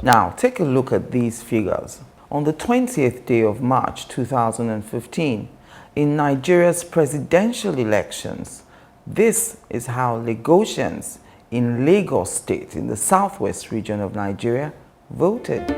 Now, take a look at these figures. On the 20th day of March 2015, in Nigeria's presidential elections, this is how Lagosians in Lagos State, in the southwest region of Nigeria, voted.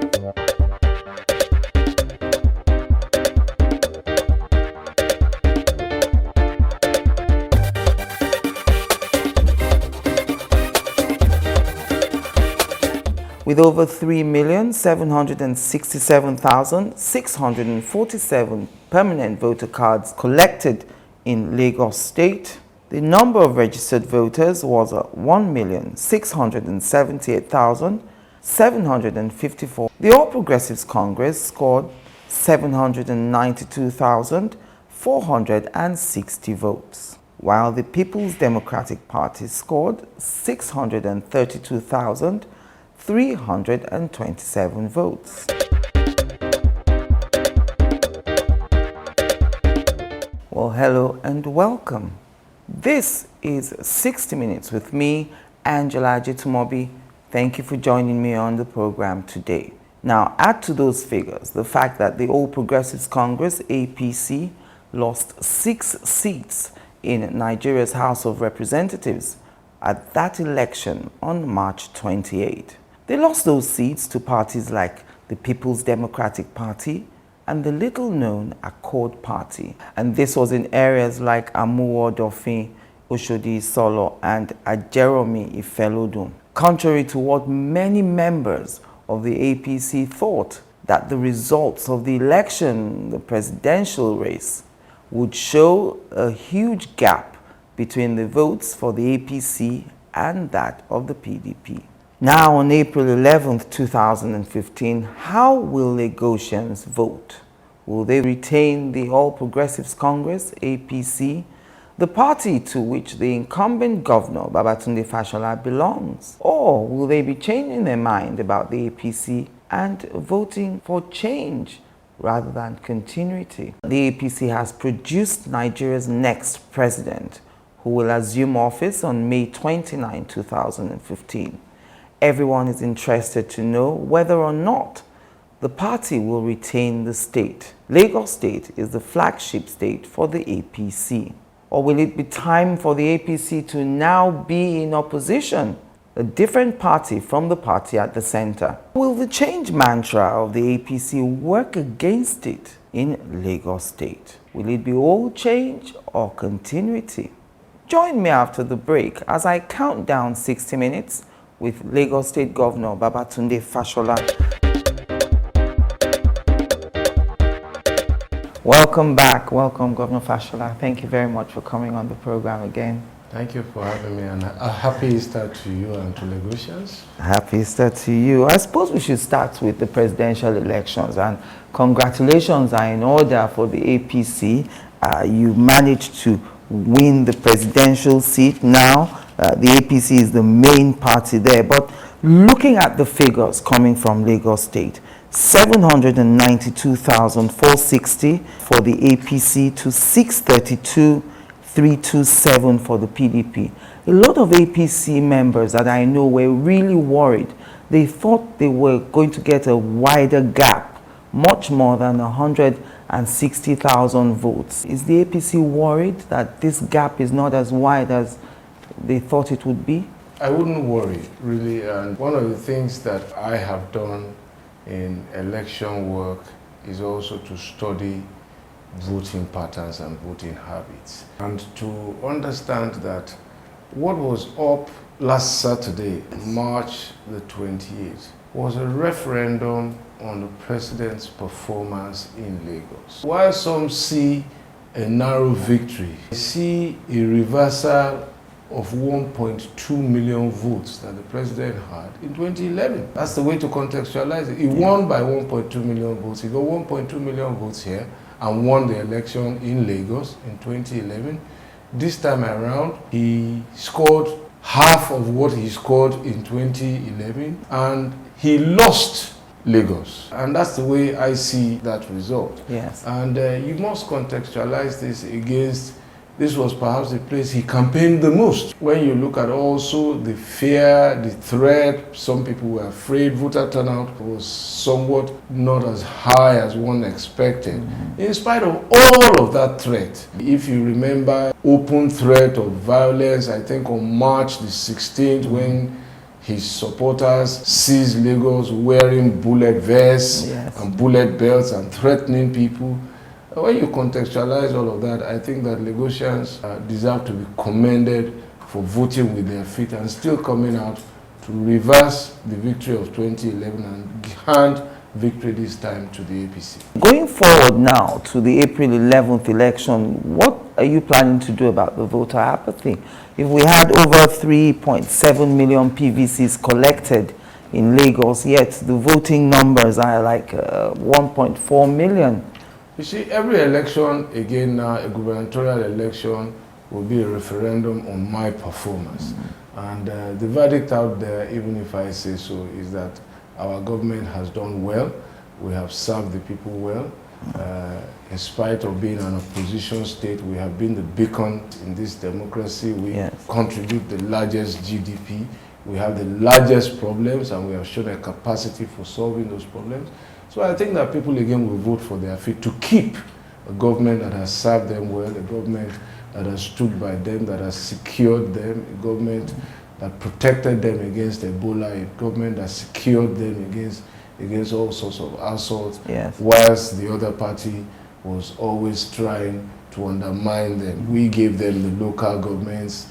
With over 3,767,647 permanent voter cards collected in Lagos State, the number of registered voters was 1,678,754. The All Progressives Congress scored 792,460 votes, while the People's Democratic Party scored 632,327 votes. Well, hello and welcome. This is 60 Minutes with me, Angela Ajitumobi. Thank you for joining me on the program today. Now, add to those figures the fact that the All Progressives Congress, APC, lost 6 seats in Nigeria's House of Representatives at that election on March 28. They lost those seats to parties like the People's Democratic Party and the little-known Accord Party. And this was in areas like Amuwo Dofin, Oshodi Solo, and Ajeromi Ifelodun. Contrary to what many members of the APC thought, that the results of the election, the presidential race, would show a huge gap between the votes for the APC and that of the PDP. Now, on April 11th, 2015, how will Lagosians vote? Will they retain the All Progressives Congress, APC, the party to which the incumbent governor, Babatunde Fashola, belongs? Or will they be changing their mind about the APC and voting for change rather than continuity? The APC has produced Nigeria's next president, who will assume office on May 29, 2015. Everyone is interested to know whether or not the party will retain the state. Lagos State is the flagship state for the APC. Or will it be time for the APC to now be in opposition, a different party from the party at the center? Will the change mantra of the APC work against it in Lagos State? Will it be all change or continuity? Join me after the break as I count down 60 minutes with Lagos State Governor Babatunde Fashola. Welcome back. Welcome, Governor Fashola. Thank you very much for coming on the program again. Thank you for having me, and a happy Easter to you and to Lagosians. Happy Easter to you. I suppose we should start with the presidential elections, and congratulations are in order for the APC. You managed to win the presidential seat now. The APC is the main party there, but looking at the figures coming from Lagos State, 792,460 for the APC to 632,327 for the PDP. A lot of APC members that I know were really worried. They thought they were going to get a wider gap, much more than 160,000 votes. Is the APC worried that this gap is not as wide as they thought it would be? I wouldn't worry, really. And one of the things that I have done in election work is also to study voting patterns and voting habits, and to understand that what was up last Saturday, March the 28th, was a referendum on the president's performance in Lagos. While some see a narrow victory, they see a reversal of 1.2 million votes that the president had in 2011. That's the way to contextualize it. He won by 1.2 million votes. He got 1.2 million votes here and won the election in Lagos in 2011. This time around, he scored half of what he scored in 2011, and he lost Lagos. And that's the way I see that result. Yes. And you must contextualize this against this was perhaps the place he campaigned the most. When you look at also the fear, the threat, some people were afraid, voter turnout was somewhat not as high as one expected. In spite of all of that threat, if you remember open threat of violence, I think on March the 16th, when his supporters seized Lagos wearing bullet vests and bullet belts and threatening people. When you contextualize all of that, I think that Lagosians deserve to be commended for voting with their feet and still coming out to reverse the victory of 2011 and hand victory this time to the APC. Going forward now to the April 11th election, what are you planning to do about the voter apathy? If we had over 3.7 million PVCs collected in Lagos, yet the voting numbers are like 1.4 million. You see, every election, again now, a gubernatorial election will be a referendum on my performance. And the verdict out there, even if I say so, is that our government has done well. We have served the people well. In spite of being an opposition state, we have been the beacon in this democracy. We contribute the largest GDP. We have the largest problems, and we have shown a capacity for solving those problems. So I think that people again will vote for their feet to keep a government that has served them well, a government that has stood by them, that has secured them, a government that protected them against Ebola, a government that secured them against all sorts of assaults, whilst the other party was always trying to undermine them. We gave them the local governments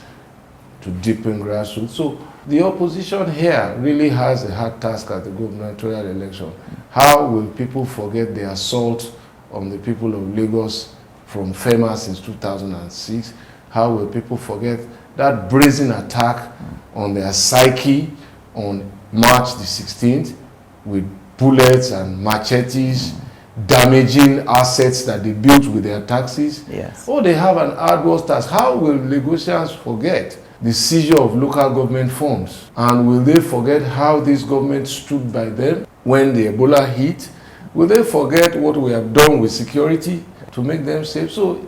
to deepen grassroots. So the opposition here really has a hard task at the gubernatorial election. How will people forget the assault on the people of Lagos from FEMA since 2006? How will people forget that brazen attack on their psyche on March the 16th with bullets and machetes, damaging assets that they built with their taxes? Oh, they have an arduous task. How will Lagosians forget the seizure of local government funds? And will they forget how this government stood by them when the Ebola hit? Will they forget what we have done with security to make them safe? So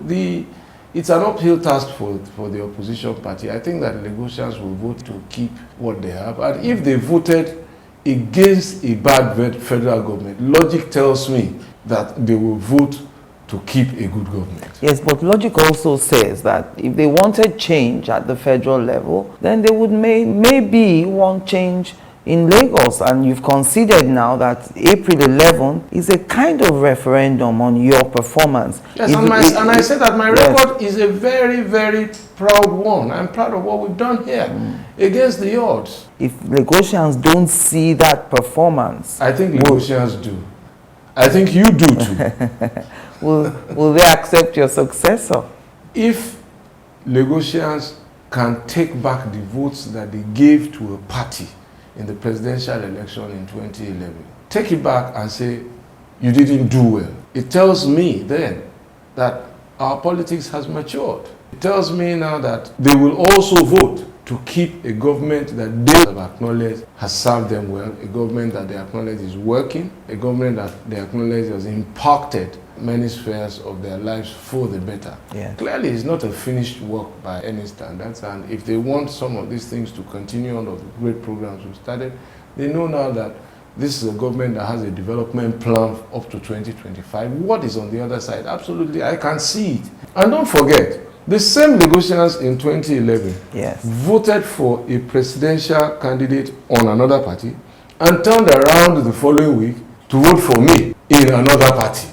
it's an uphill task for the opposition party. I think that Lagosians will vote to keep what they have. And if they voted against a bad federal government, logic tells me that they will vote to keep a good government. Yes, but logic also says that if they wanted change at the federal level, then they would maybe want change in Lagos. And you've considered now that April 11th is a kind of referendum on your performance. Yes, and I said that my record is a very, very proud one. I'm proud of what we've done here against the odds. If Lagosians don't see that performance, I think Lagosians do. I think you do too. Will they accept your successor? If Lagosians can take back the votes that they gave to a party in the presidential election in 2011, take it back and say, you didn't do well. It tells me then that our politics has matured. It tells me now that they will also vote to keep a government that they have acknowledged has served them well, a government that they acknowledge is working, a government that they acknowledge has impacted many spheres of their lives for the better. Clearly, it's not a finished work by any standards, and if they want some of these things to continue on of the great programs we've started, they know now that this is a government that has a development plan up to 2025. What is on the other side? Absolutely, I can see it. And don't forget, the same Lagosians in 2011 voted for a presidential candidate on another party and turned around the following week to vote for me in another party.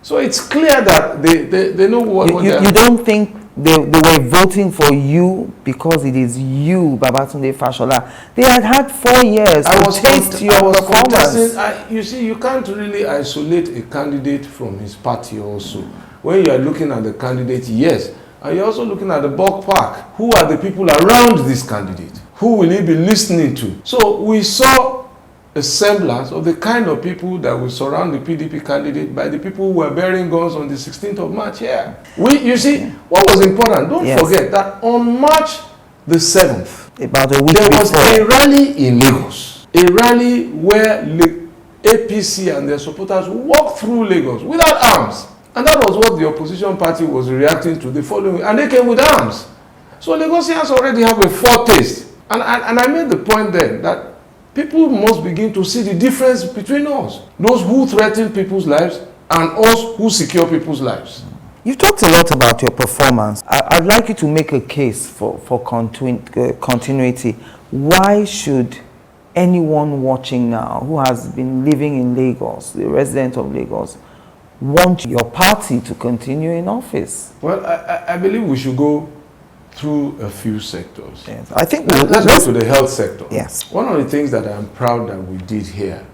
So it's clear that they know what you don't think they were voting for you because it is you, Babatunde Fashola. They had 4 years to taste your performance. You see, you can't really isolate a candidate from his party also. When you are looking at the candidate, yes, and you're also looking at the ballpark. Who are the people around this candidate? Who will he be listening to? So we saw a semblance of the kind of people that will surround the PDP candidate by the people who were bearing guns on the 16th of March here. You see, what was important, don't forget that on March the 7th, about a week there was before, a rally in Lagos. A rally where APC and their supporters walked through Lagos without arms. And that was what the opposition party was reacting to the following, and they came with arms. So Lagosians already have a foretaste. And I made the point then that people must begin to see the difference between us. Those who threaten people's lives and us who secure people's lives. You've talked a lot about your performance. I'd like you to make a case for continuity. Why should anyone watching now who has been living in Lagos, the resident of Lagos, want your party to continue in office? Well, I believe we should go through a few sectors. Yes. I think let's go to the health sector. Yes. One of the things that I'm proud that we did here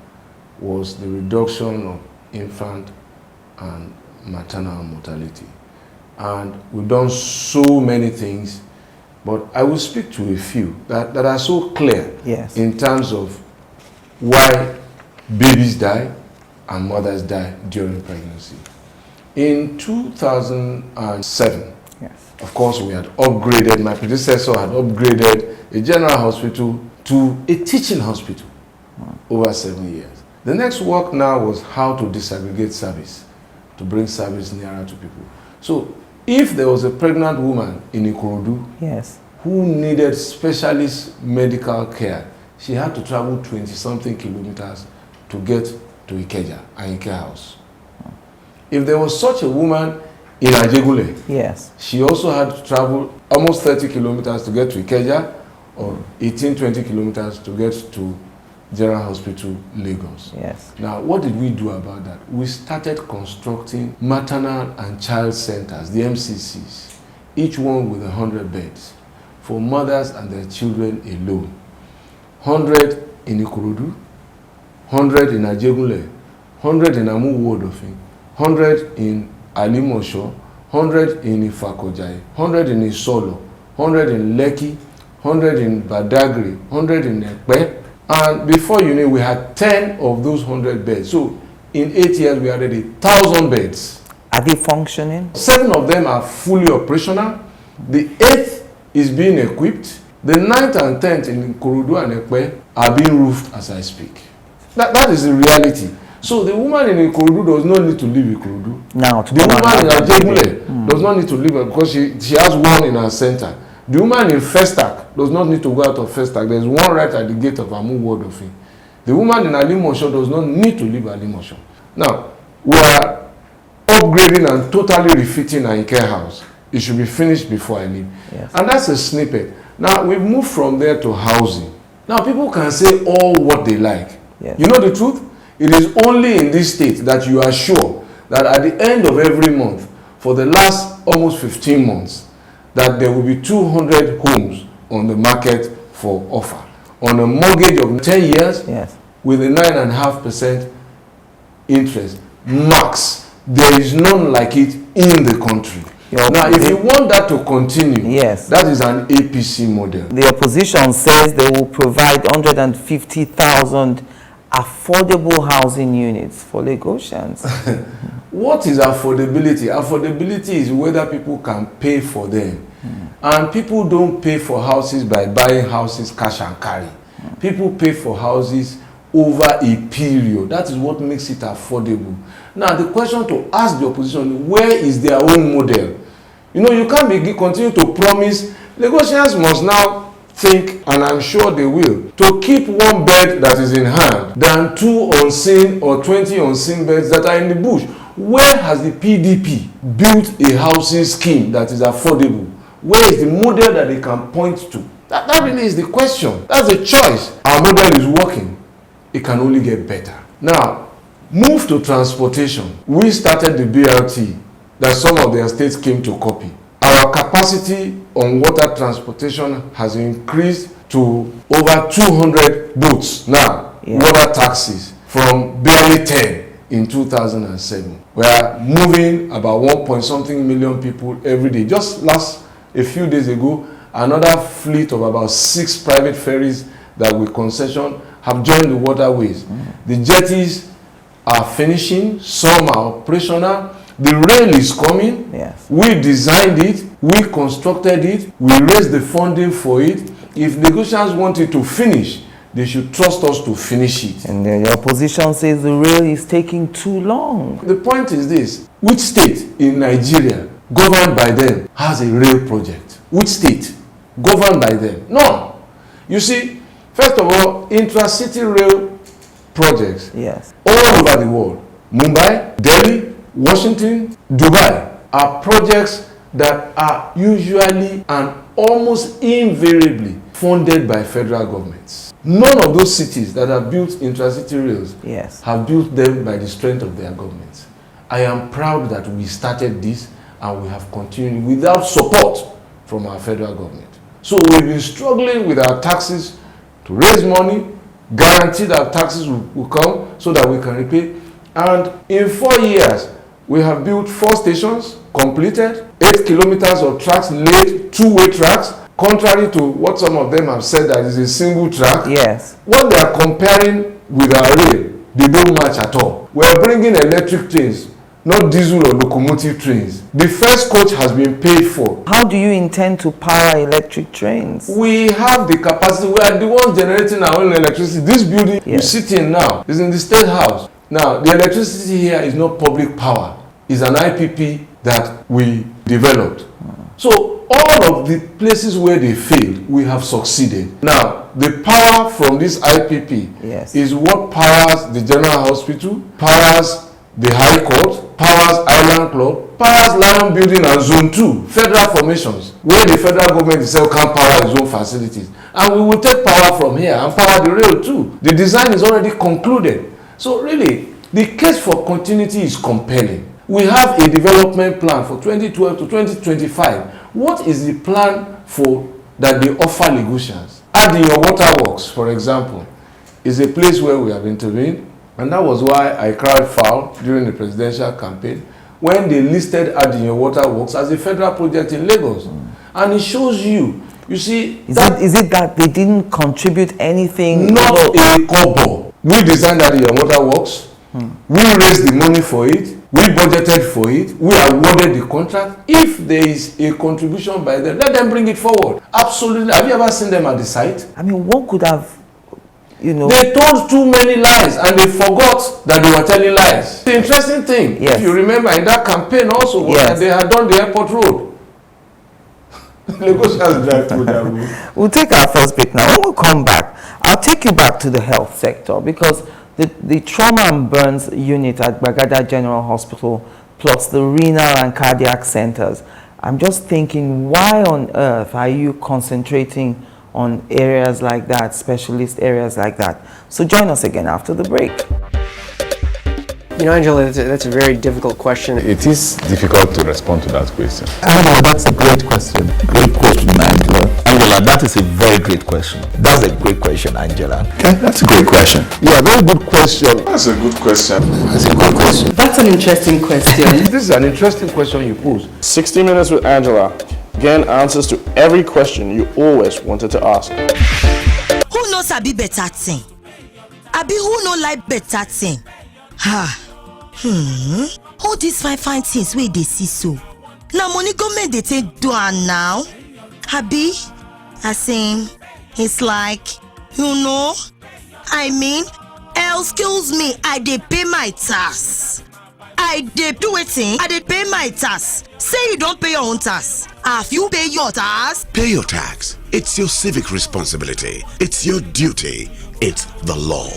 was the reduction of infant and maternal mortality. And we've done so many things, but I will speak to a few that are so clear. Yes. In terms of why babies die and mothers die during pregnancy. In 2007, yes, of course, we had upgraded, my predecessor had upgraded a general hospital to a teaching hospital over 7 years. The next work now was how to disaggregate service, to bring service nearer to people. So if there was a pregnant woman in Ikorodu, yes, who needed specialist medical care, she had to travel 20-something kilometers to get to Ikeja and Ike House. If there was such a woman in Ajegule, yes, she also had to travel almost 30 kilometers to get to Ikeja, or 18-20 kilometers to get to General Hospital, Lagos. yes. Now, what did we do about that? We started constructing maternal and child centers, the MCCs, each one with 100 beds for mothers and their children alone. 100 in Ikorodu, 100 in Ajegule, 100 in Amuwo-Odofin, 100 in Alimosho, 100 in Ifakojai, 100 in Isolo, 100 in Lekki, 100 in Badagry, 100 in Ekpe. And before you know, we had 10 of those 100 beds. So in 8 years, we added 1,000 beds. Are they functioning? 7 of them are fully operational. The 8th is being equipped. The 9th and 10th in Ikorodu and Ekpe are being roofed as I speak. That is the reality. So the woman in Ikorodu does not need to leave Ikorodu. Now, the woman in Ajegule does not need to leave because she has one in her center. The woman in Festac does not need to go out of Festac. There's one right at the gate of Amuwo-Odofin. The woman in Alimosho does not need to leave Alimosho. Now, we are upgrading and totally refitting our Ike house. It should be finished before I leave. Yes. And that's a snippet. Now, we've moved from there to housing. Now, people can say all what they like. Yes. You know the truth? It is only in this state that you are sure that at the end of every month, for the last almost 15 months, that there will be 200 homes on the market for offer. On a mortgage of 10 years, yes, with a 9.5% interest, max. There is none like it in the country. Now, if you want that to continue, yes, that is an APC model. The opposition says they will provide 150,000 affordable housing units for Lagosians. What is affordability? Affordability is whether people can pay for them. And people don't pay for houses by buying houses cash and carry. People pay for houses over a period. That is what makes it affordable. Now, the question to ask the opposition, where is their own model? You know, you can't continue to promise. Lagosians must now think, and I'm sure they will, to keep one bed that is in hand than 2 unseen or 20 unseen beds that are in the bush. Where has the PDP built a housing scheme that is affordable? Where is the model that they can point to? That really is the question. That's the choice. Our model is working. It can only get better. Now, move to transportation. We started the BRT that some of the estates came to copy. Our capacity on water transportation has increased to over 200 boats now, water taxis, from barely 10 in 2007. We are moving about 1.something million people every day. Just a few days ago, another fleet of about 6 private ferries that we concession have joined the waterways. The jetties are finishing, some are operational. The rail is coming. Yes. We designed it, we constructed it, we raised the funding for it. If negotiations want it to finish, they should trust us to finish it. And the opposition says the rail is taking too long. The point is this: which state in Nigeria governed by them has a rail project? Which state governed by them? None. You see, first of all, intra-city rail projects all over the world, Mumbai, Delhi, Washington, Dubai, are projects that are usually and almost invariably funded by federal governments. None of those cities that have built intra-city rails have built them by the strength of their governments. I am proud that we started this and we have continued without support from our federal government. So we've been struggling with our taxes to raise money, guarantee that taxes will come so that we can repay. And in 4 years, we have built 4 stations, completed, 8 kilometers of tracks laid, 2-way tracks, contrary to what some of them have said that is a single track. What they are comparing with our rail, they don't match at all. We are bringing electric trains, not diesel or locomotive trains. The first coach has been paid for. How do you intend to power electric trains? We have the capacity. We are the ones generating our own electricity. This building you sit in now is in the State House. Now, the electricity here is not public power. It's an IPP that we developed. So, all of the places where they failed, we have succeeded. Now, the power from this IPP is what powers the General Hospital, powers the High Court, powers Island Club, powers Lion Building and Zone 2, federal formations, where the federal government itself can't power its own facilities. And we will take power from here and power the rail too. The design is already concluded. So really, the case for continuity is compelling. We have a development plan for 2012 to 2025. What is the plan for that they offer Lagosians? Adding your waterworks, for example, is a place where we have intervened. And that was why I cried foul during the presidential campaign when they listed Adinyo Waterworks as a federal project in Lagos. And it shows you see... Is it that they didn't contribute anything? Not a kobo. We designed Adinyo Waterworks. We raised the money for it. We budgeted for it. We awarded the contract. If there is a contribution by them, let them bring it forward. Absolutely. Have you ever seen them at the site? I mean, one could have... They told too many lies and they forgot that they were telling lies. The interesting thing, if you remember in that campaign also, was that they had done the airport road. Lagos has drive through that road. We'll take our first break now. When we come back, I'll take you back to the health sector because the trauma and burns unit at Bagada General Hospital plus the renal and cardiac centers, I'm just thinking, why on earth are you concentrating on areas like that, specialist areas like that? So join us again after the break. You know, Angela, that's a very difficult question. It is difficult to respond to that question. Angela, that's a great question. Great question, Angela. Angela, that is a very great question. That's a great question, Angela. Okay, that's a great question. Yeah, very good question. That's a good question. That's a good question. That's an interesting question. This is an interesting question you pose. 60 Minutes with Angela. Again, answers to every question you always wanted to ask. Who knows Abi better thing? Abi who know like better thing? All these fine things where they see so. Now money government they take do now. Abi, I saying it's like, I mean, excuse me, I dey pay my tax. I dey do it, I dey pay my tax. Say you don't pay your own tax. Have you pay your tax? Pay your tax. It's your civic responsibility. It's your duty. It's the law.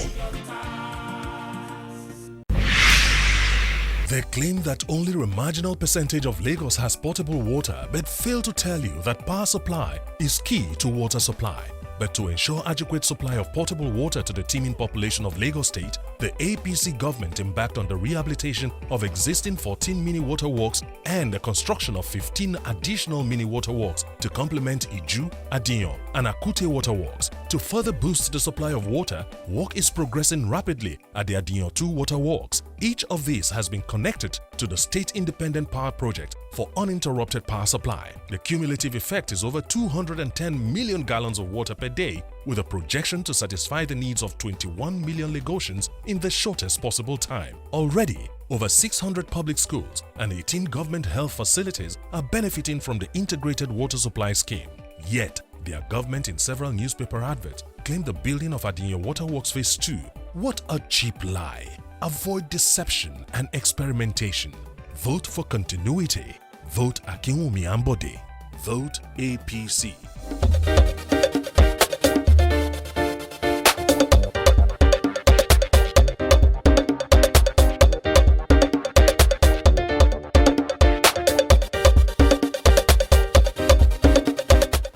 They claim that only a marginal percentage of Lagos has potable water, but fail to tell you that power supply is key to water supply. But to ensure adequate supply of potable water to the teeming population of Lagos State, the APC government embarked on the rehabilitation of existing 14 mini water works and the construction of 15 additional mini water works to complement Iju, Adinyo, and Akute water works. To further boost the supply of water, work is progressing rapidly at the Adinyo 2 water works. Each of these has been connected to the State Independent Power Project for uninterrupted power supply. The cumulative effect is over 210 million gallons of water per day, with a projection to satisfy the needs of 21 million Lagosians in the shortest possible time. Already, over 600 public schools and 18 government health facilities are benefiting from the Integrated Water Supply Scheme. Yet, their government in several newspaper adverts claim the building of Adinye Waterworks Phase 2. What a cheap lie. Avoid deception and experimentation. Vote for continuity. Vote Akinwumi Ambode. Vote APC.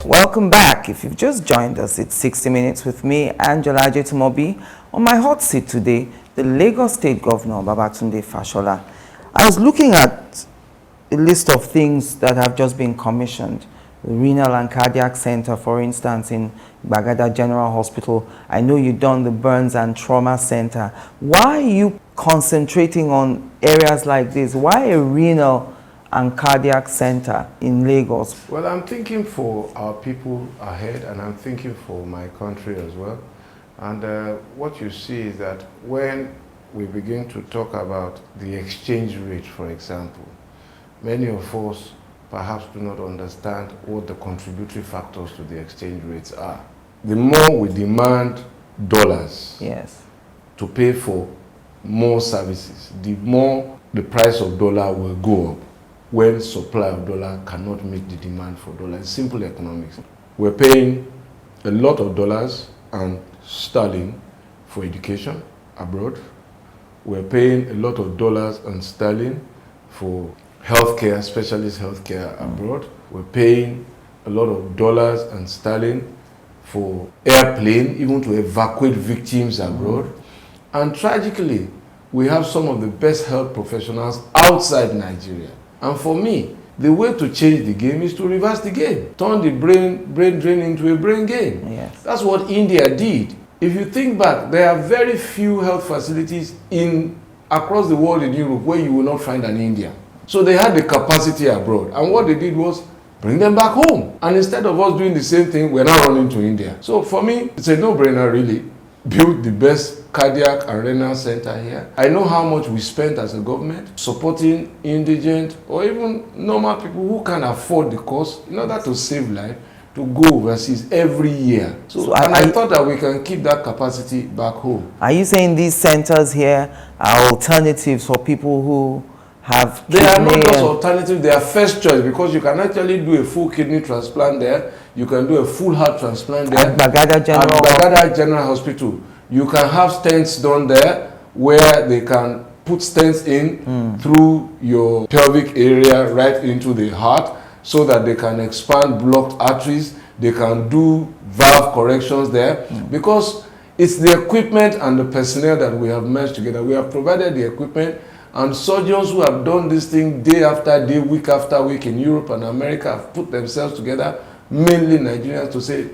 Welcome back. If you've just joined us, it's 60 Minutes with me, Angela Ajetumobi. On my hot seat today, the Lagos State Governor, Babatunde Fashola. I was looking at a list of things that have just been commissioned. The Renal and Cardiac Center, for instance, in Bagada General Hospital. I know you've done the Burns and Trauma Center. Why are you concentrating on areas like this? Why a renal and cardiac center in Lagos? Well, I'm thinking for our people ahead, and I'm thinking for my country as well. And what you see is that when we begin to talk about the exchange rate, for example, many of us perhaps do not understand what the contributory factors to the exchange rates are. The more we demand dollars to pay for more services, the more the price of dollar will go up when supply of dollar cannot meet the demand for dollar. It's simple economics. We're paying a lot of dollars and sterling for education abroad. We're paying a lot of dollars and sterling for healthcare, specialist healthcare abroad. We're paying a lot of dollars and sterling for airplane, even to evacuate victims abroad. And tragically, we have some of the best health professionals outside Nigeria. And for me, the way to change the game is to reverse the game. Turn the brain drain into a brain gain. Yes. That's what India did. If you think back, there are very few health facilities across the world in Europe where you will not find an Indian. So they had the capacity abroad. And what they did was bring them back home. And instead of us doing the same thing, we're now running to India. So for me, it's a no-brainer really. Build the best cardiac and renal center here. I know how much we spent as a government supporting indigent or even normal people who can afford the cost in order to save life, to go overseas every year. So I thought that we can keep that capacity back home. Are you saying these centers here are alternatives for people who have They are not just alternatives, they are first choice, because you can actually do a full kidney transplant there, you can do a full heart transplant there. At Bagada General Hospital. You can have stents done there where they can put stents in through your pelvic area right into the heart so that they can expand blocked arteries. They can do valve corrections there because it's the equipment and the personnel that we have merged together. We have provided the equipment, and surgeons who have done this thing day after day, week after week in Europe and America have put themselves together, mainly Nigerians, to say,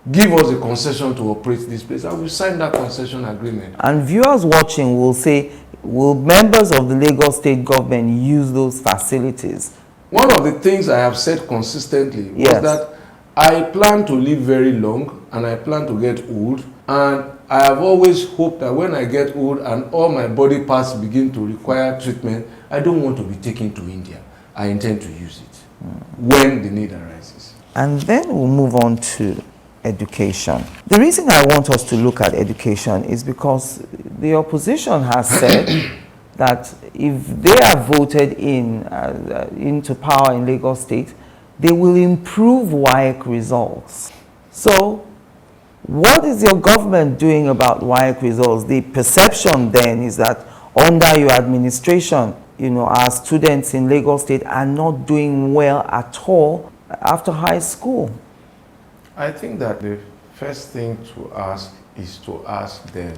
give us a concession to operate this place, and we signed that concession agreement. And viewers watching will say, will members of the Lagos State government use those facilities? One of the things I have said consistently was that I plan to live very long and I plan to get old, and I have always hoped that when I get old and all my body parts begin to require treatment, I don't want to be taken to India. I intend to use it when the need arises. And then we'll move on to education. The reason I want us to look at education is because the opposition has said that if they are voted into power in Lagos State, they will improve WAEC results. So what is your government doing about WAEC results? The perception then is that under your administration, our students in Lagos State are not doing well at all after high school. I think that the first thing to ask is to ask them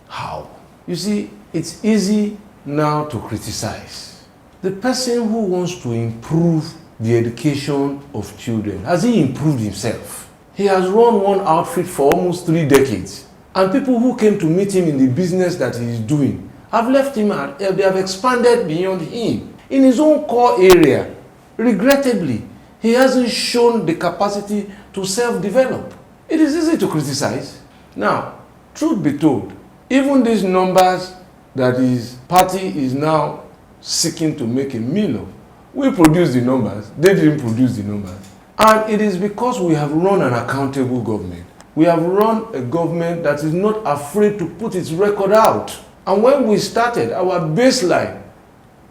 how. You see, it's easy now to criticize. The person who wants to improve the education of children, has he improved himself? He has run one outfit for almost 3 decades. And people who came to meet him in the business that he is doing have left him out. They have expanded beyond him. In his own core area, regrettably, he hasn't shown the capacity to self-develop. It is easy to criticize. Now, truth be told, even these numbers that his party is now seeking to make a meal of, we produce the numbers, they didn't produce the numbers. And it is because we have run an accountable government. We have run a government that is not afraid to put its record out. And when we started, our baseline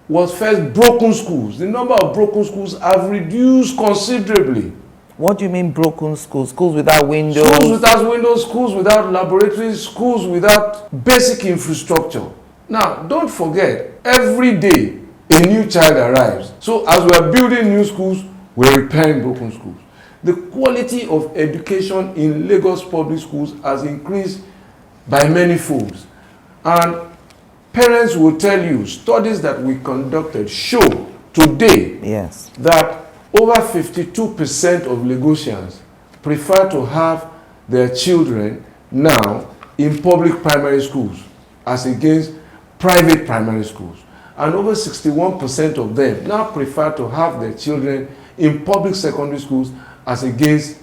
was first broken schools. The number of broken schools have reduced considerably. What do you mean broken schools? Schools without windows? Schools without windows, schools without laboratories, schools without basic infrastructure. Now, don't forget, every day a new child arrives. So as we are building new schools, we're repairing broken schools. The quality of education in Lagos public schools has increased by many folds. And parents will tell you, studies that we conducted show today that over 52% of Lagosians prefer to have their children now in public primary schools as against private primary schools. And over 61% of them now prefer to have their children in public secondary schools as against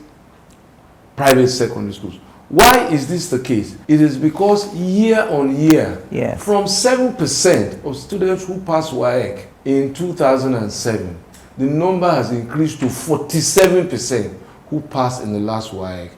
private secondary schools. Why is this the case? It is because year on year, from 7% of students who passed WAEC in 2007, the number has increased to 47% who passed in the last WAEC.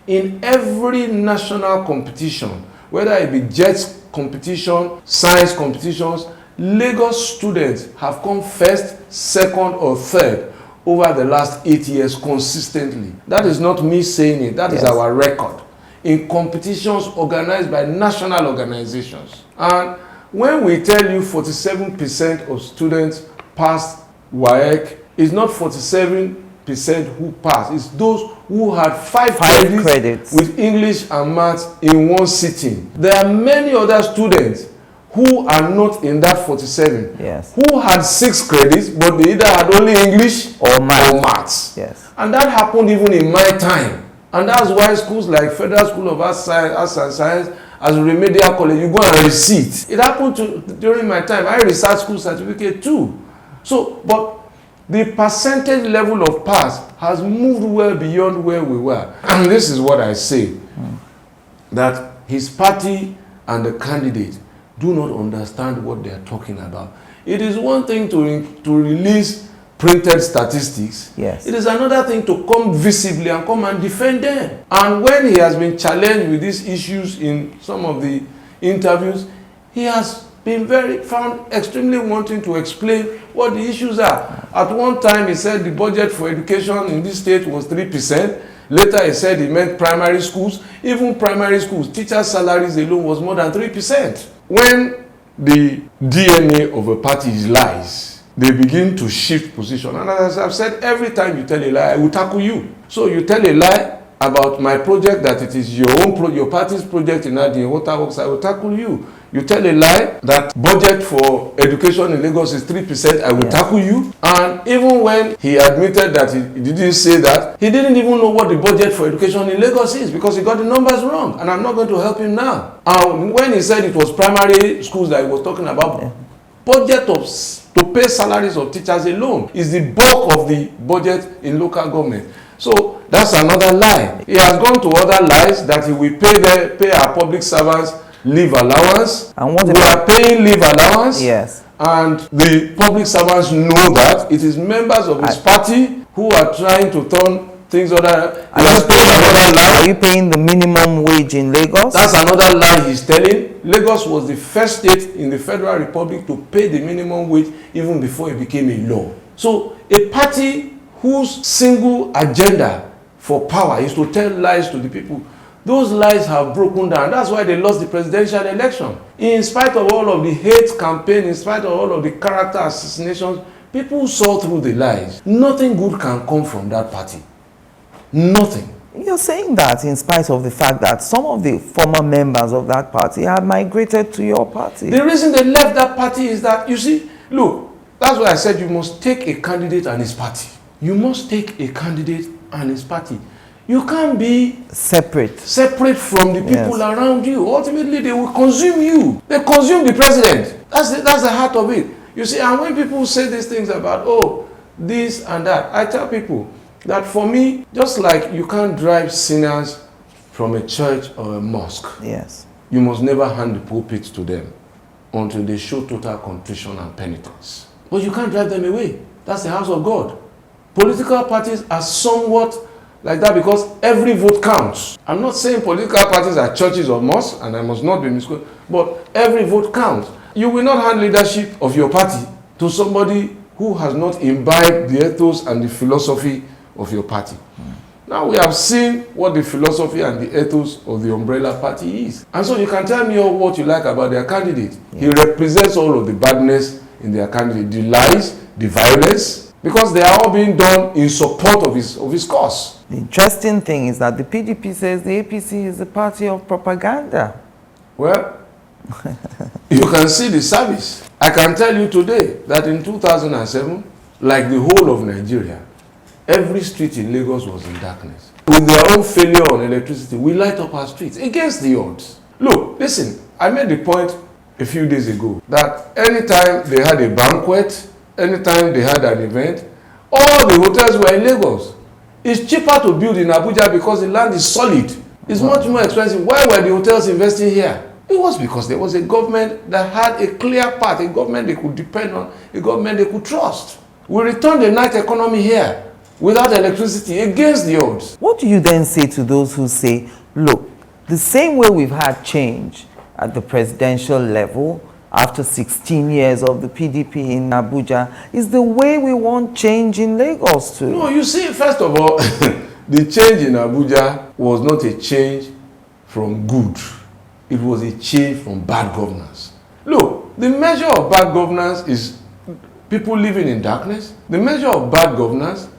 In every national competition, whether it be JETS competition, science competitions, Lagos students have come first, second, or third over the last 8 years consistently. That is not me saying it, that is our record. In competitions organized by national organizations. And when we tell you 47% of students passed WAEC, it's not 47% who passed, it's those who had five credits with English and maths in one sitting. There are many other students who are not in that 47, who had 6 credits, but they either had only English or maths. And that happened even in my time. And that's why schools like Federal School of Arts and Science, as a remedial college, you go and receipt. It happened during my time. I research school certificate too. So, but the percentage level of pass has moved well beyond where we were. And this is what I say, that his party and the candidate do not understand what they are talking about. It is one thing to release printed statistics. It is another thing to come visibly and come and defend them. And when he has been challenged with these issues in some of the interviews, he has been found extremely wanting to explain what the issues are. At one time, he said the budget for education in this state was 3%. Later, he said he meant primary schools. Even primary schools, teachers' salaries alone was more than 3%. When the DNA of a party is lies, they begin to shift position. And as I've said, every time you tell a lie, I will tackle you. So you tell a lie about my project, that it is your party's project in the waterworks, I will tackle you. You tell a lie that budget for education in Lagos is 3%, I will tackle you. And even when he admitted that he didn't say that, he didn't even know what the budget for education in Lagos is because he got the numbers wrong. And I'm not going to help him now. And when he said it was primary schools that he was talking about, budget to pay salaries of teachers alone is the bulk of the budget in local government. So that's another lie. He has gone to other lies that he will pay our public servants leave allowance. And what we are paying leave allowance. And the public servants know that. It is members of his party who are trying to turn things other. Are you paying the minimum wage in Lagos? That's another lie he's telling. Lagos was the first state in the Federal Republic to pay the minimum wage even before it became a law. So a party whose single agenda for power is to tell lies to the people, those lies have broken down. That's why they lost the presidential election. In spite of all of the hate campaign, in spite of all of the character assassinations, people saw through the lies. Nothing good can come from that party. Nothing. You're saying that in spite of the fact that some of the former members of that party have migrated to your party. The reason they left that party is that, you see, look, that's why I said you must take a candidate and his party. You must take a candidate and his party. You can't be separate from the people around you. Ultimately, they will consume you. They consume the president. That's the heart of it. You see, and when people say these things about, oh, this and that, I tell people that for me, just like you can't drive sinners from a church or a mosque, you must never hand the pulpit to them until they show total contrition and penitence. But you can't drive them away. That's the house of God. Political parties are somewhat like that because every vote counts. I'm not saying political parties are churches or mosques, and I must not be misquoted, but every vote counts. You will not hand leadership of your party to somebody who has not imbibed the ethos and the philosophy of your party. Now we have seen what the philosophy and the ethos of the umbrella party is. And so you can tell me all what you like about their candidate. He represents all of the badness in their candidate, the lies, the violence, because they are all being done in support of his cause. The interesting thing is that the PDP says the APC is a party of propaganda. Well, you can see the service. I can tell you today that in 2007, like the whole of Nigeria, every street in Lagos was in darkness. With their own failure on electricity, we light up our streets against the odds. Look, listen, I made the point a few days ago that anytime they had a banquet, anytime they had an event, all the hotels were in Lagos. It's cheaper to build in Abuja because the land is solid. It's much more expensive. Why were the hotels investing here? It was because there was a government that had a clear path, a government they could depend on, a government they could trust. We returned the night economy here without electricity against the odds. What do you then say to those who say, look, the same way we've had change at the presidential level after 16 years of the PDP in Abuja is the way we want change in Lagos too? No, you see, first of all, the change in Abuja was not a change from good. It was a change from bad governance. Look, the measure of bad governance is people living in darkness. The measure of bad governance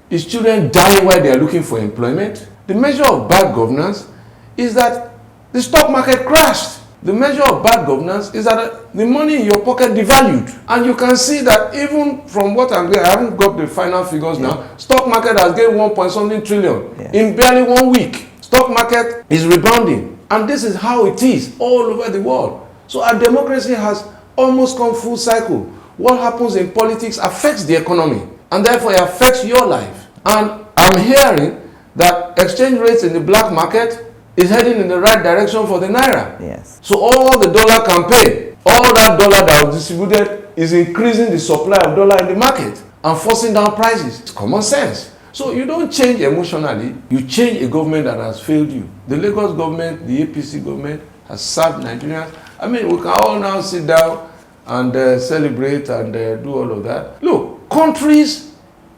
is children dying while they are looking for employment. The measure of bad governance is that the stock market crashed. The measure of bad governance is that the money in your pocket devalued. And you can see that even from what I'm getting, I haven't got the final figures now, stock market has gained 1.something trillion in barely 1 week. Stock market is rebounding. And this is how it is all over the world. So our democracy has almost come full cycle. What happens in politics affects the economy, and therefore it affects your life. And I'm hearing that exchange rates in the black market is heading in the right direction for the naira. Yes. So all the dollar can pay, all that dollar that was distributed is increasing the supply of dollar in the market and forcing down prices. It's common sense. So you don't change emotionally, you change a government that has failed you. The Lagos government, the APC government has served Nigerians. I mean, we can all now sit down and celebrate and do all of that. Look, countries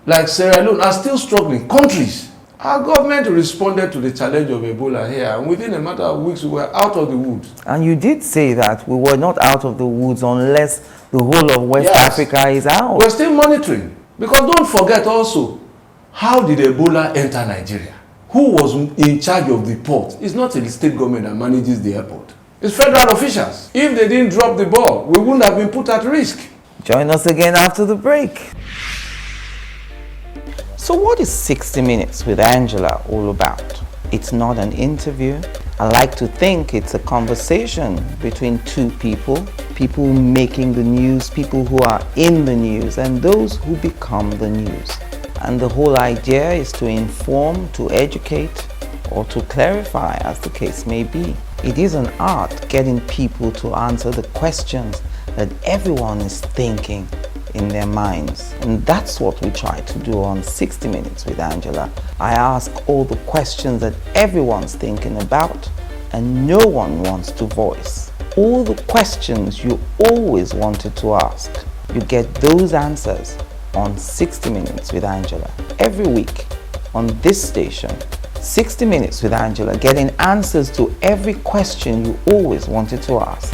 like Sierra Leone are still struggling. Countries. Our government responded to the challenge of Ebola here, and within a matter of weeks, we were out of the woods. And you did say that we were not out of the woods unless the whole of West Africa is out. We're still monitoring. Because don't forget also, how did Ebola enter Nigeria? Who was in charge of the port? It's not the state government that manages the airport. It's federal officials. If they didn't drop the ball, we wouldn't have been put at risk. Join us again after the break. So what is 60 Minutes with Angela all about? It's not an interview. I like to think it's a conversation between two people making the news, people who are in the news, and those who become the news. And the whole idea is to inform, to educate, or to clarify, as the case may be. It is an art getting people to answer the questions that everyone is thinking in their minds. And that's what we try to do on 60 Minutes with Angela. I ask all the questions that everyone's thinking about and no one wants to voice. All the questions you always wanted to ask. You get those answers on 60 Minutes with Angela every week on this station. 60 Minutes with Angela, getting answers to every question you always wanted to ask.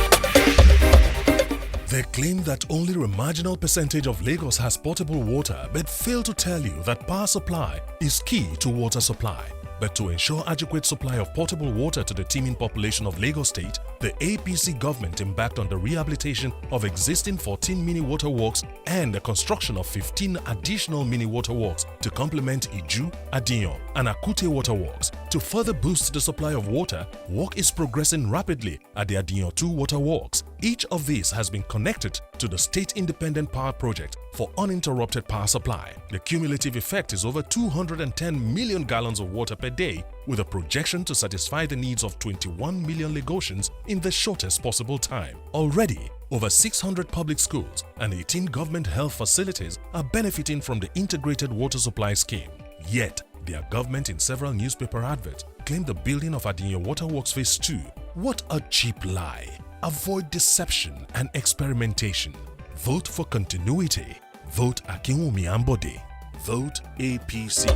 They claim that only a marginal percentage of Lagos has potable water, but fail to tell you that power supply is key to water supply. But to ensure adequate supply of potable water to the teeming population of Lagos State, the APC government embarked on the rehabilitation of existing 14 mini water works and the construction of 15 additional mini water works to complement Iju, Adiyan and Akute water works. To further boost the supply of water, work is progressing rapidly at the Adiyan 2 water works. Each of these has been connected to the State Independent Power Project for uninterrupted power supply. The cumulative effect is over 210 million gallons of water per day, with a projection to satisfy the needs of 21 million Lagosians in the shortest possible time. Already, over 600 public schools and 18 government health facilities are benefiting from the integrated water supply scheme. Yet, Their government in several newspaper adverts claimed the building of Adinyo Waterworks Phase 2. What a cheap lie. Avoid deception and experimentation. Vote for continuity. Vote Akinwumi Ambode. Vote APC.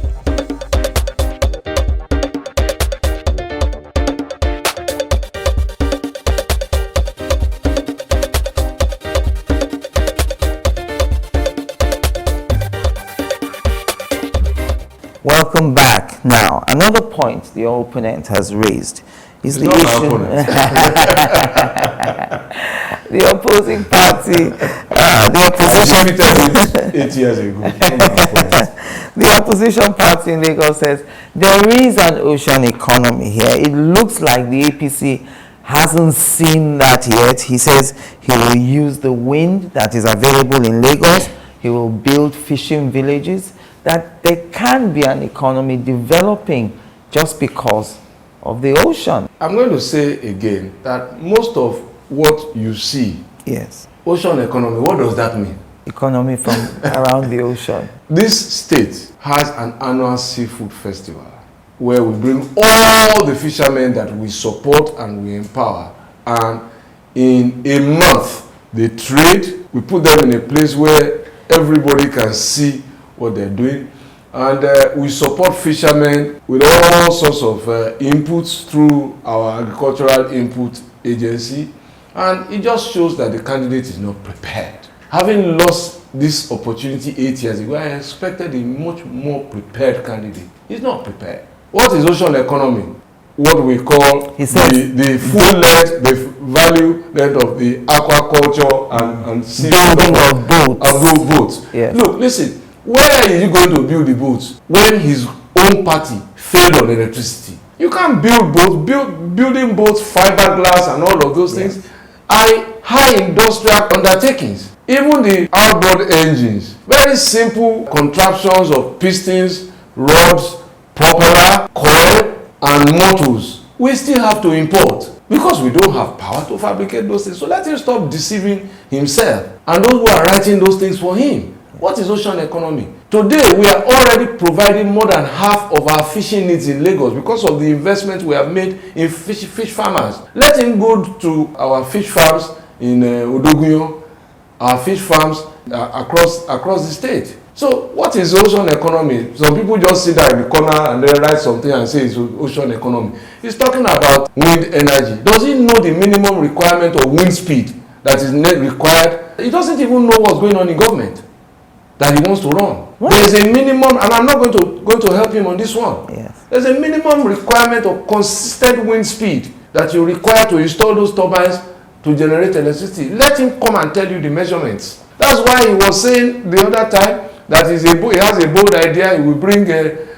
Welcome back. Now, another point the opponent has raised is the issue. The opposing party, the opposition. 8 years ago. The opposition party in Lagos says there is an ocean economy here. It looks like the APC hasn't seen that yet. He says he will use the wind that is available in Lagos. He will build fishing villages. That there can be an economy developing just because of the ocean. I'm going to say again that most of what you see, yes, ocean economy, what does that mean? Economy from around the ocean. This state has an annual seafood festival where we bring all the fishermen that we support and we empower, and in a month they trade. We put them in a place where everybody can see what they're doing, and we support fishermen with all sorts of inputs through our agricultural input agency, and it just shows that the candidate is not prepared. Having lost this opportunity 8 years ago, I expected a much more prepared candidate. He's not prepared. What is ocean economy? What we call the full length, the value length of the aquaculture and building of boats. Yes. Look, listen. Where is he going to build the boats when his own party failed on electricity? You can't build boats. Building boats, fiberglass and all of those things are high industrial undertakings. Even the outboard engines, very simple contraptions of pistons, rods, propeller, coil and motors. We still have to import because we don't have power to fabricate those things. So let him stop deceiving himself and those who are writing those things for him. What is ocean economy? Today, we are already providing more than half of our fishing needs in Lagos because of the investment we have made in fish farmers. Let him go to our fish farms in Odogunyo, our fish farms across the state. So, what is ocean economy? Some people just sit there in the corner and then write something and say it's ocean economy. He's talking about wind energy. Does he know the minimum requirement of wind speed that is required? He doesn't even know what's going on in government that he wants to run. What? There is a minimum, and I'm not going to help him on this one. Yes. There's a minimum requirement of consistent wind speed that you require to install those turbines to generate electricity. Let him come and tell you the measurements. That's why he was saying the other time that he has a bold idea. He will bring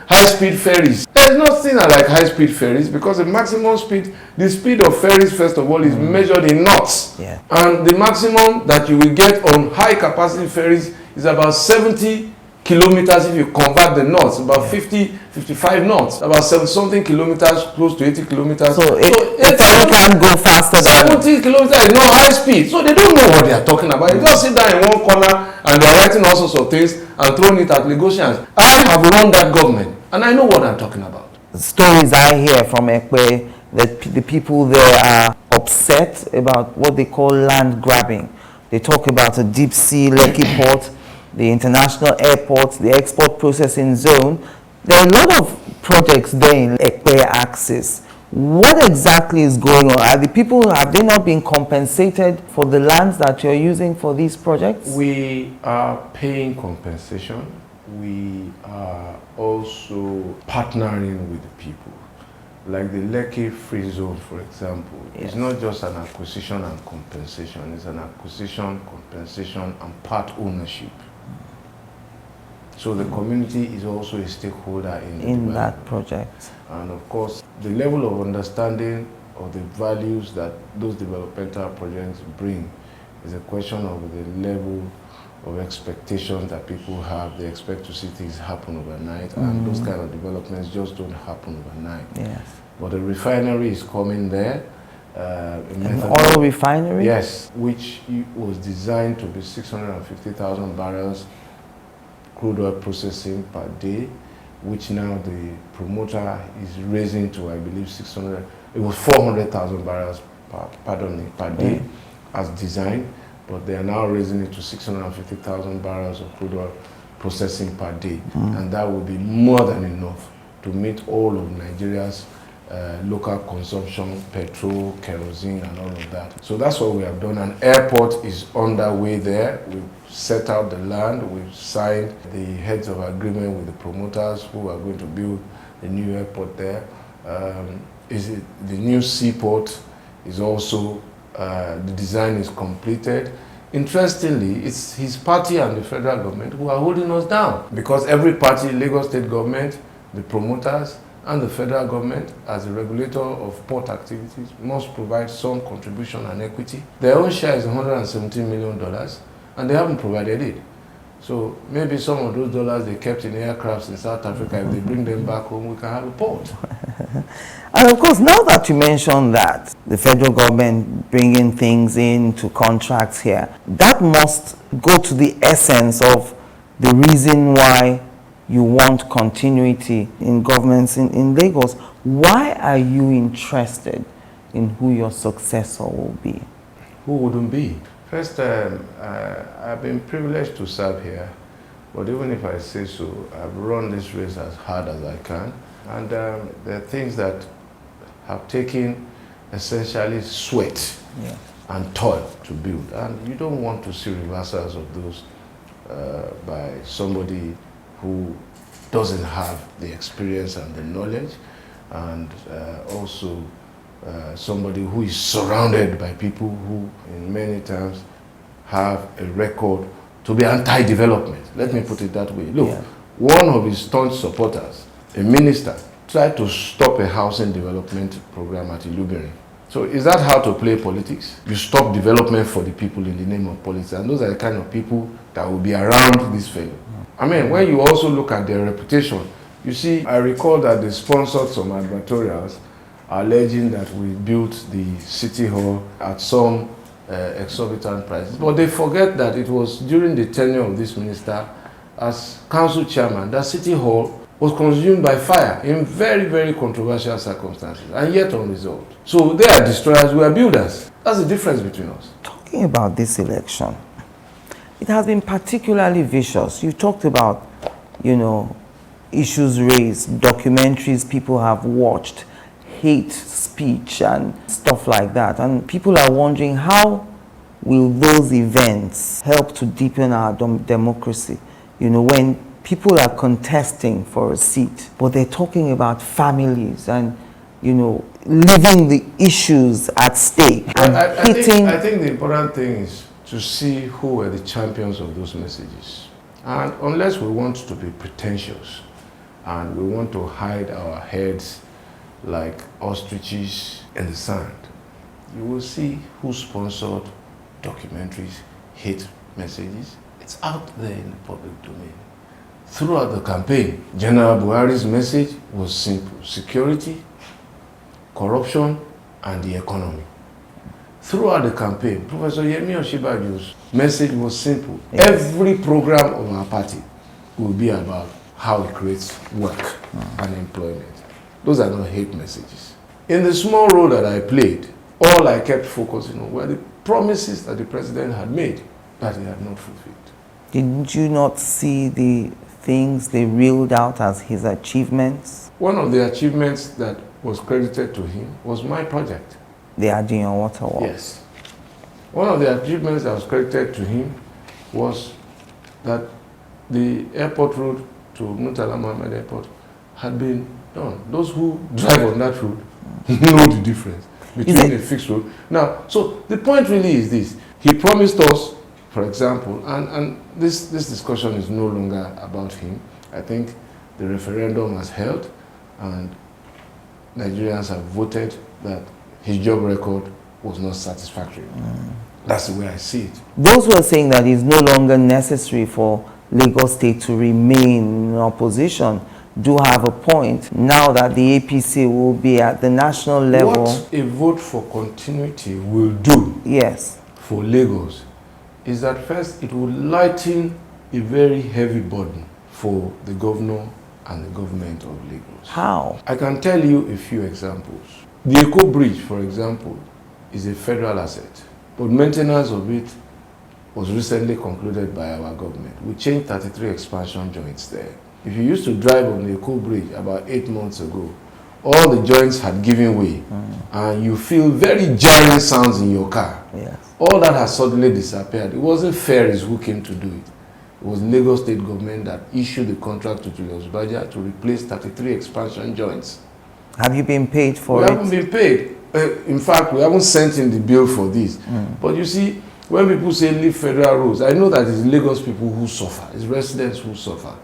high-speed ferries. There's nothing like high-speed ferries because the maximum speed, the speed of ferries, first of all, is measured in knots. Yeah. And the maximum that you will get on high-capacity ferries is about 70 kilometers if you convert the knots, about 55 knots, about 70-something kilometers, close to 80 kilometers. So it can go faster than 70 kilometers is not high speed. So they don't know what they are talking about. You just sit down in one corner and they are writing all sorts of things and throwing it at Lagosians. I have run that government and I know what I'm talking about. Stories I hear from Ekpe that the people there are upset about what they call land grabbing. They talk about a deep sea Lekki port, the international airport, the export processing zone. There are a lot of projects there in Ekpe axis. What exactly is going on? Are the people, have they not been compensated for the lands that you're using for these projects? We are paying compensation. We are also partnering with the people. Like the Lekki Free Zone, for example, It's not just an acquisition and compensation. It's an acquisition, compensation, and part ownership. So the community is also a stakeholder in that project. And of course, the level of understanding of the values that those developmental projects bring is a question of the level of expectations that people have. They expect to see things happen overnight, and those kind of developments just don't happen overnight. Yes. But the refinery is coming there. An oil refinery? Yes, which was designed to be 650,000 barrels crude oil processing per day, which now the promoter is raising to, I believe, 600. It was 400,000 barrels per day as designed, but they are now raising it to 650,000 barrels of crude oil processing per day, and that will be more than enough to meet all of Nigeria's local consumption, petrol, kerosene, and all of that. So that's what we have done. An airport is underway there. We've set out the land. We've signed the heads of agreement with the promoters who are going to build the new airport there. The new seaport is also, the design is completed. Interestingly, it's his party and the federal government who are holding us down, because every party, Lagos State government, the promoters, and the federal government, as a regulator of port activities, must provide some contribution and equity. Their own share is $117 million, and they haven't provided it. So maybe some of those dollars they kept in aircrafts in South Africa, if they bring them back home, we can have a port. And of course, now that you mentioned that, the federal government bringing things into contracts here, that must go to the essence of the reason why you want continuity in governments in Lagos. Why are you interested in who your successor will be? Who wouldn't be? First, I've been privileged to serve here, but even if I say so, I've run this race as hard as I can. And there are things that have taken essentially sweat and toil to build. And you don't want to see reversals of those by somebody who doesn't have the experience and the knowledge, and also somebody who is surrounded by people who in many times have a record to be anti-development. Let me put it that way. Look, one of his staunch supporters, a minister, tried to stop a housing development program at Ilubiri. So is that how to play politics? You stop development for the people in the name of politics, and those are the kind of people that will be around this fellow. I mean, when you also look at their reputation, you see, I recall that they sponsored some advertorials alleging that we built the city hall at some exorbitant prices. But they forget that it was during the tenure of this minister as council chairman that city hall was consumed by fire in very, very controversial circumstances, and yet unresolved. So they are destroyers, we are builders. That's the difference between us. Talking about this election, it has been particularly vicious. You talked about, issues raised, documentaries people have watched, hate speech and stuff like that. And people are wondering, how will those events help to deepen our democracy? When people are contesting for a seat, but they're talking about families and, leaving the issues at stake. And I think the important thing is to see who were the champions of those messages. And unless we want to be pretentious and we want to hide our heads like ostriches in the sand, you will see who sponsored documentaries, hate messages. It's out there in the public domain. Throughout the campaign, General Buhari's message was simple: security, corruption, and the economy. Throughout the campaign, Professor Yemi Oshibaju's message was simple. Yes. Every program of our party will be about how it creates work and employment. Those are not hate messages. In the small role that I played, all I kept focusing on were the promises that the president had made that he had not fulfilled. Did you not see the things they reeled out as his achievements? One of the achievements that was credited to him was my project. The Adiyan Water Works. Yes. One of the achievements that was credited to him was that the airport route to Murtala Mohammed Airport had been done. Those who drive on that route know the difference between a fixed road. Now, so the point really is this. He promised us, for example, and this discussion is no longer about him. I think the referendum has held and Nigerians have voted that his job record was not satisfactory. That's the way I see it. Those who are saying that it's no longer necessary for Lagos State to remain in opposition do have a point now that the APC will be at the national level. What a vote for continuity will do for Lagos is that first it will lighten a very heavy burden for the governor and the government of Lagos. How? I can tell you a few examples. The Eco Bridge, for example, is a federal asset, but maintenance of it was recently concluded by our government. We changed 33 expansion joints there. If you used to drive on the Eco Bridge about 8 months ago, all the joints had given way, and you feel very jarring sounds in your car. Yes. All that has suddenly disappeared. It wasn't Ferries who came to do it. It was Lagos State government that issued the contract to Julius Baja to replace 33 expansion joints. Have you been paid for it? We haven't been paid. In fact, we haven't sent in the bill for this. But you see, when people say leave federal roads, I know that it's Lagos people who suffer, it's residents who suffer.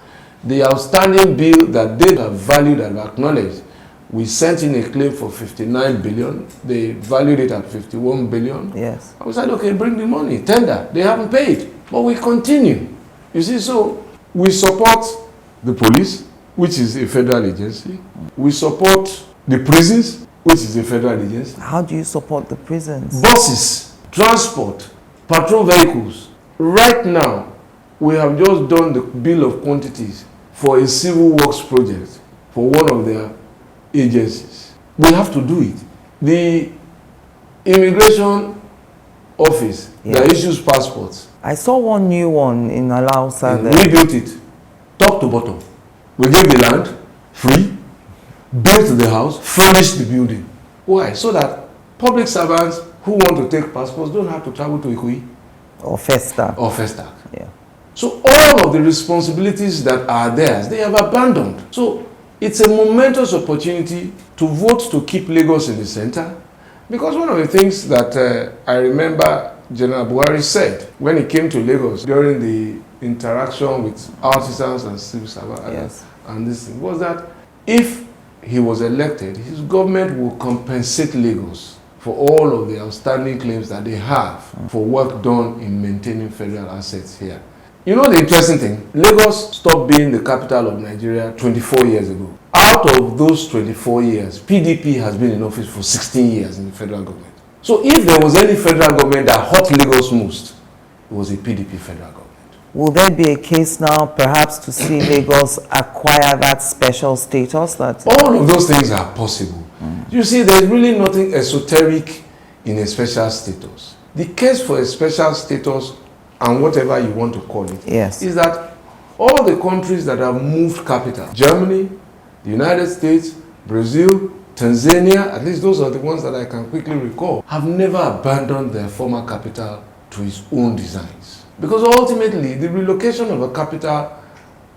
The outstanding bill that they have valued and acknowledged, we sent in a claim for 59 billion. They valued it at 51 billion. Yes. I said, okay, bring the money, tender. They haven't paid, but we continue. You see, so we support the police, which is a federal agency. We support the prisons, which is a federal agency. How do you support the prisons? Buses, transport, patrol vehicles. Right now, we have just done the bill of quantities for a civil works project for one of their agencies. We have to do it. The immigration office that issues passports. I saw one new one in Alausa there. We built it, top to bottom. We gave the land free, built the house, furnished the building. Why? So that public servants who want to take passports don't have to travel to Ikoyi or Festa. Yeah. So all of the responsibilities that are theirs, they have abandoned. So it's a momentous opportunity to vote to keep Lagos in the center. Because one of the things that I remember General Buhari said when he came to Lagos during the interaction with artisans and civil servants and this thing, was that if he was elected, his government will compensate Lagos for all of the outstanding claims that they have for work done in maintaining federal assets here. You know the interesting thing? Lagos stopped being the capital of Nigeria 24 years ago. Out of those 24 years, PDP has been in office for 16 years in the federal government. So if there was any federal government that hurt Lagos most, it was a PDP federal government. Will there be a case now perhaps to see Lagos acquire that special status? That all of those things are possible. You see, there's really nothing esoteric in a special status. The case for a special status, and whatever you want to call it, is that all the countries that have moved capital, Germany, the United States, Brazil, Tanzania, at least those are the ones that I can quickly recall, have never abandoned their former capital to its own designs. Because ultimately, the relocation of a capital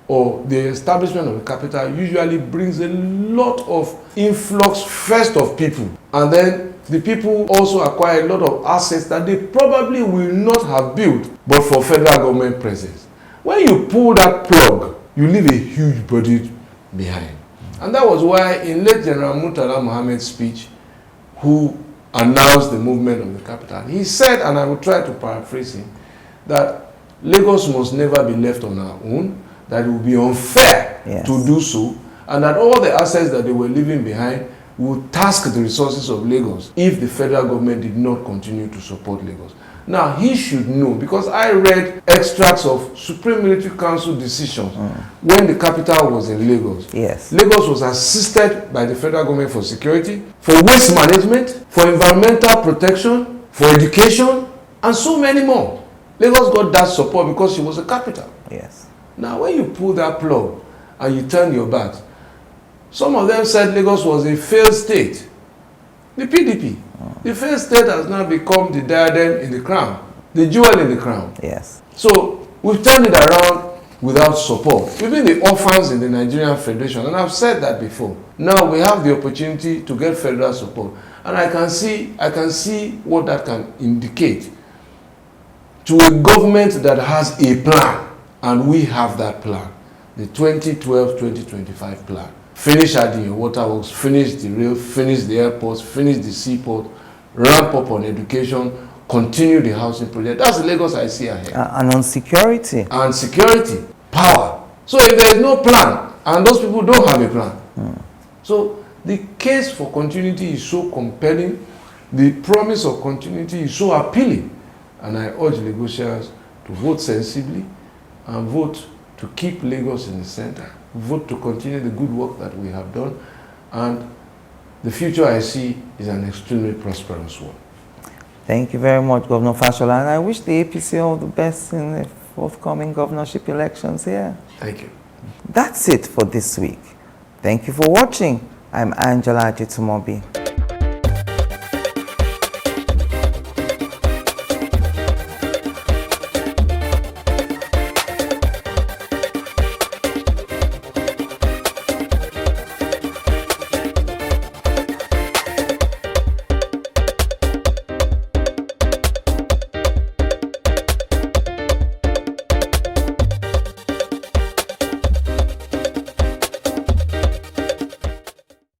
or the establishment of a capital usually brings a lot of influx first of people, and then the people also acquire a lot of assets that they probably will not have built but for federal government presence. When you pull that plug, you leave a huge burden behind. And that was why in late General Murtala Mohammed's speech, who announced the movement of the capital, he said, and I will try to paraphrase him, that Lagos must never be left on our own, that it would be unfair to do so, and that all the assets that they were leaving behind would task the resources of Lagos if the federal government did not continue to support Lagos. Now, he should know, because I read extracts of Supreme Military Council decisions when the capital was in Lagos. Lagos was assisted by the federal government for security, for waste management, for environmental protection, for education, and so many more. Lagos got that support because it was a capital. Now, when you pull that plug and you turn your back, some of them said Lagos was a failed state. The PDP. The failed state has now become the diadem in the crown, the jewel in the crown. So we've turned it around without support. Even the orphans in the Nigerian Federation, and I've said that before. Now we have the opportunity to get federal support, and I can see what that can indicate to a government that has a plan, and we have that plan, the 2012-2025 plan. Finish adding your waterworks, finish the rail, finish the airports, finish the seaport, ramp up on education, continue the housing project. That's the Lagos I see ahead. And on security. And security, power. So if there is no plan, and those people don't have a plan. So the case for continuity is so compelling, the promise of continuity is so appealing, and I urge Lagosians to vote sensibly and vote to keep Lagos in the center, vote to continue the good work that we have done, and the future I see is an extremely prosperous one. Thank you very much, Governor Fashola, and I wish the APC all the best in the forthcoming governorship elections here. Thank you. That's it for this week. Thank you for watching. I'm Angela Ajitumobi.